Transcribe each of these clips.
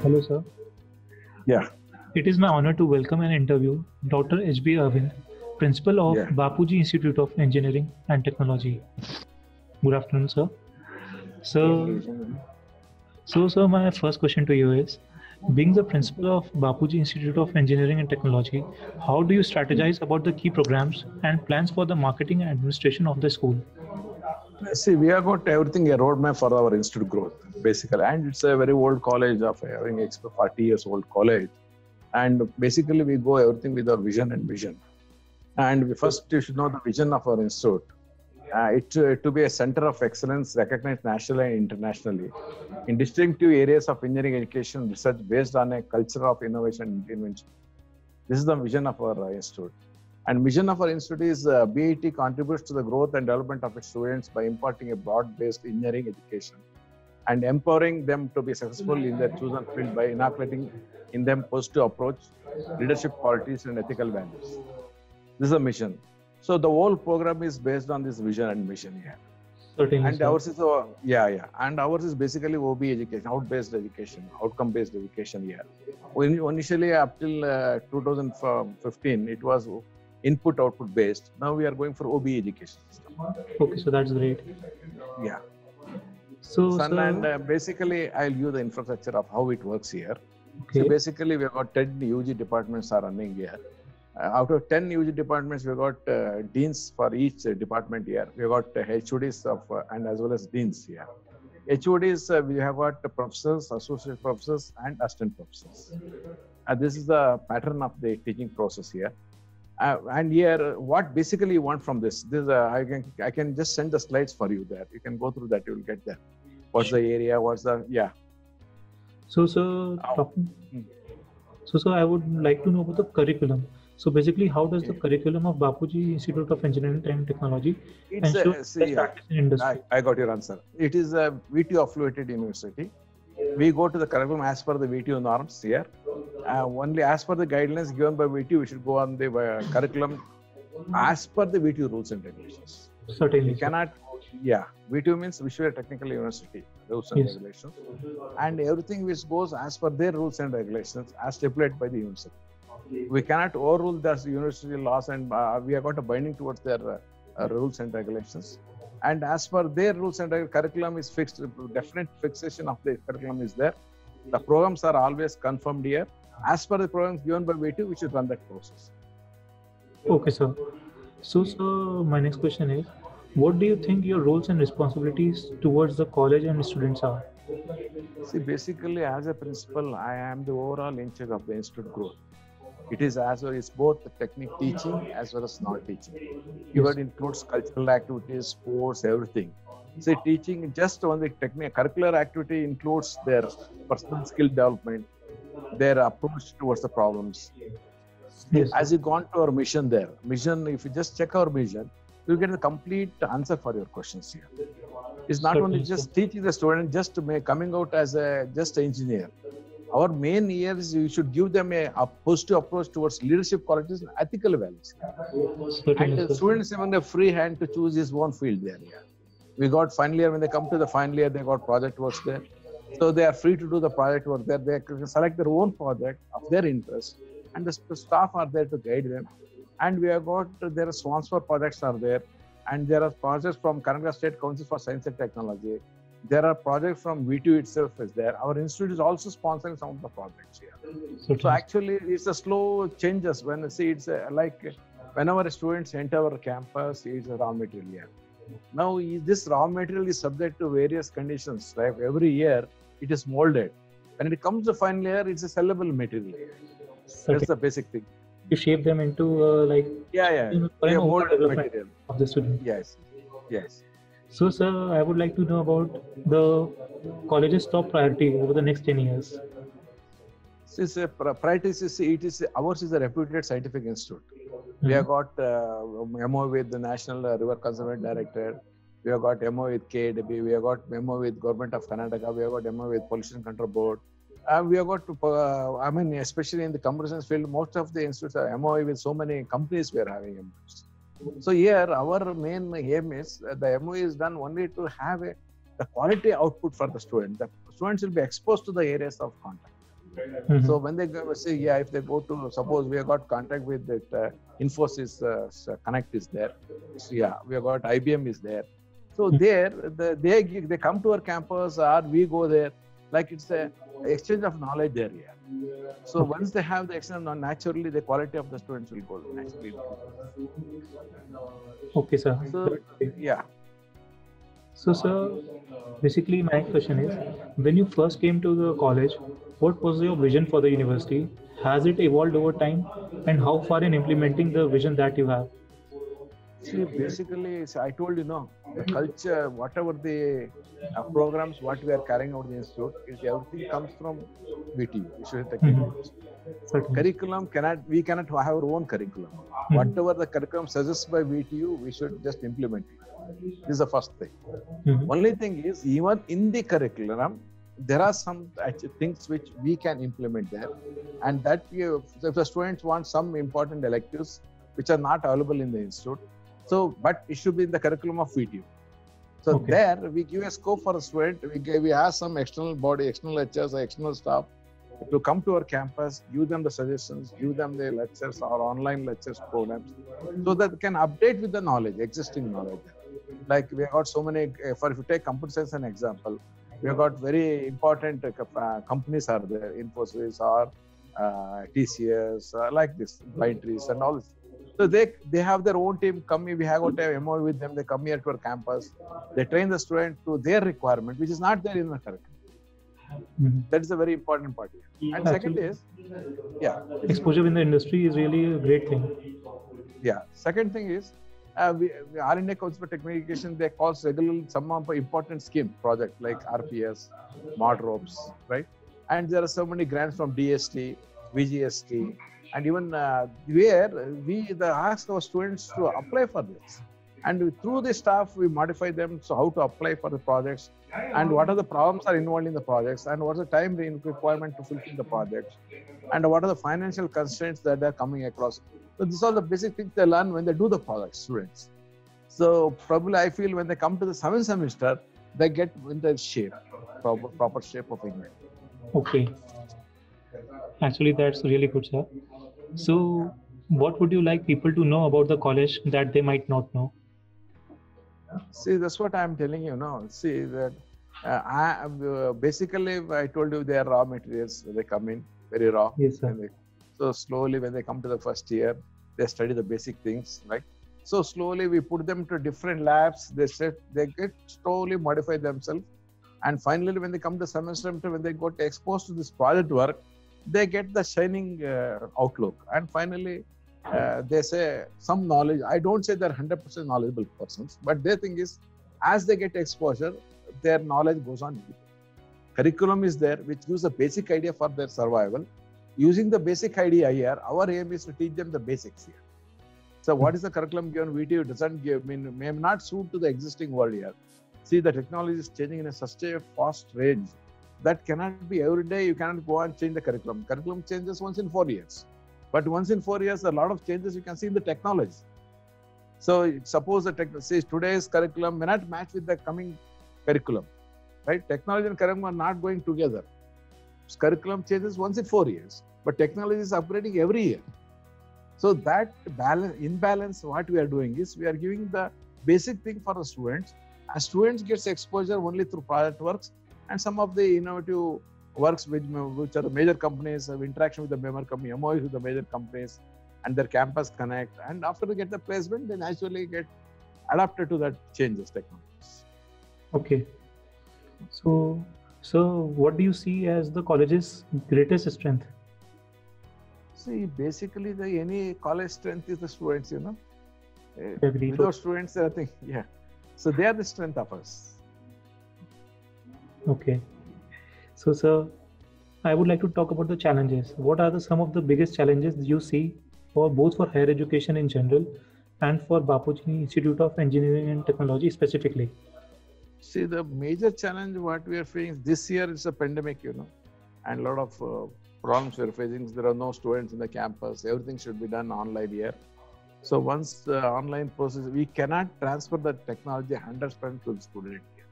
Hello, sir. Yeah, It is my honor to welcome and interview Dr. H.B. Arvind, Principal of yeah. Bapuji Institute of Engineering and Technology. Good afternoon, sir. So, sir, my first question to you is, being the principal of Bapuji Institute of Engineering and Technology, how do you strategize about the key programs and plans for the marketing and administration of the school? See, we have got everything a roadmap for our institute growth, basically. And it's a very old college of having 40 years old college. And basically, we go everything with our vision and mission. And we first you should know the vision of our institute. To be a center of excellence recognized nationally and internationally in distinctive areas of engineering education research based on a culture of innovation and invention. This is the vision of our institute. And mission of our institute is BIT contributes to the growth and development of its students by imparting a broad-based engineering education and empowering them to be successful in their chosen field by inculcating in them positive approach, leadership qualities, and ethical values. This is a mission. So the whole program is based on this vision and mission here. Certainly, And sir. ours is and ours is basically OB education, outcome-based education here. Initially, up till 2015, it was input-output based. Now we are going for OB education system. Okay, so that's great. Yeah. So, And sir, basically, I'll give the infrastructure of how it works here. okay, So basically, we have got 10 UG departments are running here. Out of 10 UG departments, we got deans for each department here. We got HODs of and as well as deans here. HODs, we have got professors, associate professors, and assistant professors. This is the pattern of the teaching process here. And here, what basically you want from this? This I can just send the slides for you there. You can go through that. You will get there. What's the area? What's the so, sir, So, sir, I would like to know about the curriculum. So, basically, how does the curriculum of Bapuji Institute of Engineering and Technology It's ensure see, best practice in industry? I got your answer. It is a VTU affiliated university. We go to the curriculum as per the VTU norms here. Only as per the guidelines given by VTU, we should go on the curriculum as per the VTU rules and regulations. Certainly, We sir. cannot, VTU means Visual Technical University rules and Yes. regulations. And everything which goes as per their rules and regulations as stipulated by the university. We cannot overrule the university laws, and we have got a binding towards their rules and regulations. And as per their rules and curriculum is fixed, definite fixation of the curriculum is there. The programs are always confirmed here. As per the programs given by VTU, we should run that process. Okay, sir. So, sir, my next question is, what do you think your roles and responsibilities towards the college and students are? See, basically, as a principal, I am the overall in charge of the institute growth. It is as well as both the technique teaching as well as non-teaching. Even includes cultural activities, sports, everything. See, teaching just on the curricular activity includes their personal skill development, their approach towards the problems. Yes, As you gone to our mission there, if you just check our mission, you get the complete answer for your questions here. It's not only Certainly, just sir. teaching the student, just to coming out as just an engineer. Our main here is you should give them a positive approach towards leadership qualities and ethical values. Certainly, And the sir. students having a free hand to choose his own field there. We got final year, when they come to the final year, they got project works there. So they are free to do the project work there. They can select their own project of their interest, and the staff are there to guide them. And we have got their transfer projects are there, and there are projects from Karnataka State Council for Science and Technology. There are projects from VTU itself is there. Our institute is also sponsoring some of the projects here. So Certainly, actually, it's a slow changes when it's like whenever students enter our campus, it's a raw material here. Now this raw material is subject to various conditions. Like every year, it is molded. When it comes to final year, it's a sellable material. That's certainly. the basic thing. To shape them into like for an overall Molded development material. of the student. Yes. So, sir, I would like to know about the college's top priority over the next 10 years. Since priorities ours is a reputed scientific institute. We have got MO with the National River Conservation Directorate. We have got MO with KADB. We have got MO with Government of Karnataka. We have got MO with Pollution Control Board. We have got, especially in the computer science field, most of the institutes are MOE with so many companies we are having MOEs. So here, our main aim is the MOE is done only to have the quality output for the student. The students will be exposed to the areas of contact. Mhm. So when they go, say, yeah, if they go to, suppose we have got contact with that Infosys Connect is there. So, yeah, we have got IBM is there. So Mhm. there, they come to our campus or we go there. Like it's a exchange of knowledge there. Yeah. So Okay. once they have the exchange, naturally the quality of the students will go naturally. Okay, sir. So That's great. yeah. So, sir, basically, my next question is, when you first came to the college, what was your vision for the university? Has it evolved over time? And how far in implementing the vision that you have? See, basically, I told you, no, the culture, whatever the programs, what we are carrying out in the institute, is everything comes from VTU, Visual Technical Mhm. University. Certainly. Curriculum we cannot have our own curriculum. Mhm. Whatever the curriculum suggests by VTU, we should just implement it. This is the first thing. Mhm. Only thing is, even in the curriculum, there are some things which we can implement there, and that if the students want some important electives which are not available in the institute, so but it should be in the curriculum of VTU. So Okay. there we give a scope for a student. We ask some external body, external lecturers, or external staff to come to our campus, give them the suggestions, give them the lectures or online lectures programs, so that they can update with the knowledge, existing knowledge. Like we have got so many, for if you take computer science an example, we have got very important companies are there, Infosys or TCS, like this, Mindtrees and all this. So they have their own team come. We have got a MOU with them. They come here to our campus. They train the student to their requirement, which is not there in the curriculum. Mhm. That is a very important part here. And second Actually, is, yeah, exposure in the industry is really a great thing. yeah. Second thing is, our India Council for Technification, they call regularly some of the important scheme project like RPS, Mod Ropes, right? And there are so many grants from DST, VGST, and even where we ask our students to apply for this. And through the staff, we modify them so how to apply for the projects and what are the problems are involved in the projects and what's the time requirement to fulfill the projects and what are the financial constraints that they're coming across. So these are the basic things they learn when they do the project, students. So probably I feel when they come to the 7th semester, they get in the shape, proper shape of English. Okay. Actually, that's really good, sir. So, what would you like people to know about the college that they might not know? See, that's what I'm telling you now. See that basically I told you they are raw materials. They come in very raw. Yes, sir. So slowly when they come to the first year, they study the basic things, right? So slowly we put them to different labs. They get slowly modify themselves. And finally, when they come to semester, when they got exposed to this project work, they get the shining outlook. And finally, they say some knowledge. I don't say they're 100% knowledgeable persons, but their thing is, as they get exposure, their knowledge goes on. Curriculum is there, which gives a basic idea for their survival. Using the basic idea here, our aim is to teach them the basics here. So what is the curriculum given VTU doesn't give, may not suit to the existing world here. See, the technology is changing in such a fast range that cannot be every day. You cannot go and change the curriculum. Curriculum changes once in 4 years. But once in 4 years, a lot of changes you can see in the technology. So suppose today's curriculum may not match with the coming curriculum, right? Technology and curriculum are not going together. Curriculum changes once in 4 years, but technology is upgrading every year. So that imbalance, what we are doing is we are giving the basic thing for the students. As students gets exposure only through project works and some of the innovative works which are the major companies have interaction with the member company, MOUs with the major companies and their campus connect. And after they get the placement, they naturally get adapted to that changes technologies. Okay. So, what do you see as the college's greatest strength? See, basically, any college strength is the students, Agree. Without students, I think, yeah. So they are the strength of us. Okay. So, sir, I would like to talk about the challenges. What are some of the biggest challenges you see for both for higher education in general and for Bapuji Institute of Engineering and Technology specifically? See, the major challenge what we are facing this year is a pandemic, and a lot of problems we are facing. There are no students in the campus. Everything should be done online here. So once the online process, we cannot transfer the technology 100% to the student here.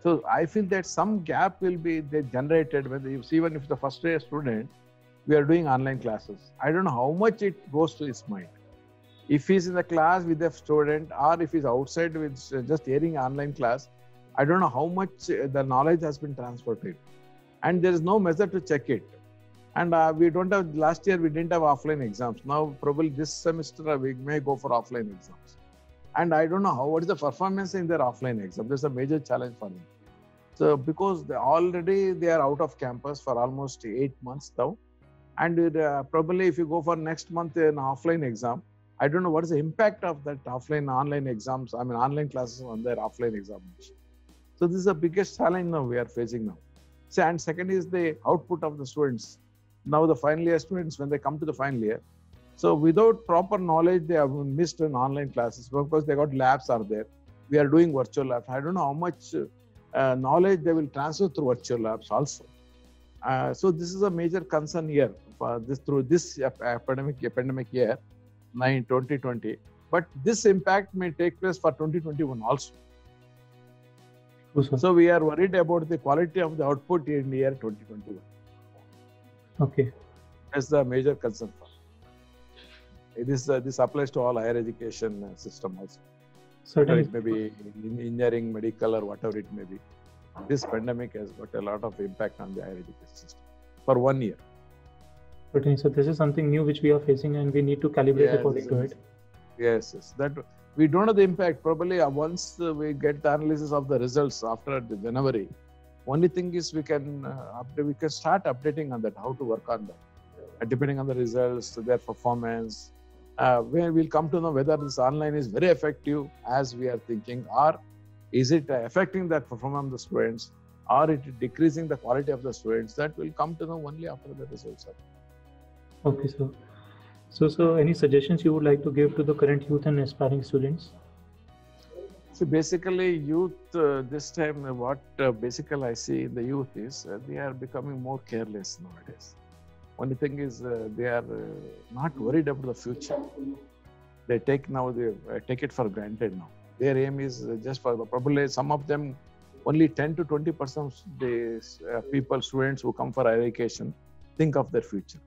So I feel that some gap will be generated when even if the first year student, we are doing online classes. I don't know how much it goes to his mind. If he's in the class with the student, or if he's outside with just hearing online class, I don't know how much the knowledge has been transferred to him. And there is no method to check it. And we don't have, last year we didn't have offline exams. Now probably this semester we may go for offline exams. And I don't know what is the performance in their offline exam. There's a major challenge for them. So because they are out of campus for almost 8 months now. And probably if you go for next month an offline exam, I don't know what is the impact of that online exams, online classes on their offline examination. So this is the biggest challenge now we are facing now. So, and second is the output of the students. Now the final year students, when they come to the final year, so without proper knowledge, they have missed in online classes because they got labs are there. We are doing virtual labs. I don't know how much knowledge they will transfer through virtual labs also. So this is a major concern here for this academic year, 2020. But this impact may take place for 2021 also. So we are worried about the quality of the output in the year 2021. Okay. That's the major concern for. This applies to all higher education system also. Certainly. It may be engineering, medical, or whatever it may be. This pandemic has got a lot of impact on the higher education system for 1 year. Certainly. So this is something new which we are facing, and we need to calibrate according to it. Yes. That we don't know the impact. Probably once we get the analysis of the results after January, only thing is we can start updating on that, how to work on that, depending on the results, their performance. Where we'll come to know whether this online is very effective as we are thinking, or is it affecting the performance of the students, or it is decreasing the quality of the students. That will come to know only after the results are. Okay, sir. So, any suggestions you would like to give to the current youth and aspiring students? So basically, youth this time, what basically I see in the youth is they are becoming more careless nowadays. Only thing is they are not worried about the future. They take it for granted now. Their aim is just for probably some of them, only 10 to 20% of the students who come for higher education think of their future.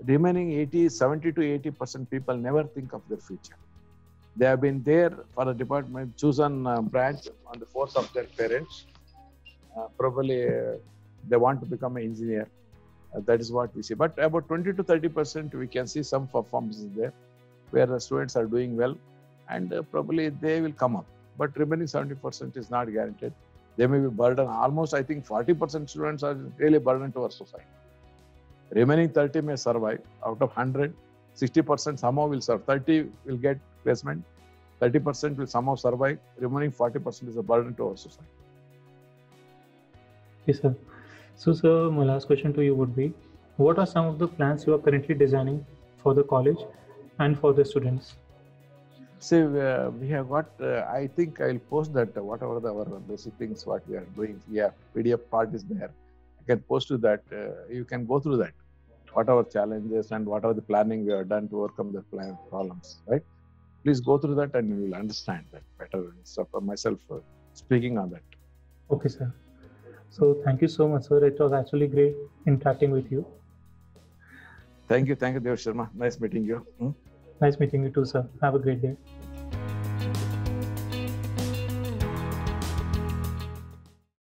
Remaining 70 to 80% people never think of their future. They have been there for a department, chosen branch on the force of their parents. Probably they want to become an engineer. That is what we see. But about 20 to 30% we can see some performances there where the students are doing well, and probably they will come up. But remaining 70% is not guaranteed. They may be burdened. Almost I think 40% students are really burdened to our society. Remaining 30 may survive. Out of 100, 60% somehow will survive. 30 will get placement. 30% will somehow survive. Remaining 40% is a burden to our society. Yes, sir. So, sir, my last question to you would be, what are some of the plans you are currently designing for the college and for the students? See, we have got, I think I'll post that whatever our basic things, what we are doing. Yeah, PDF part is there. I can post to that. You can go through that. What are our challenges and what are the planning we have done to overcome the problems, right? Please go through that and you will understand that better. So for myself speaking on that. Okay, sir. So thank you so much, sir. It was actually great interacting with you. Thank you, Dev Sharma. Nice meeting you. Nice meeting you too, sir. Have a great day.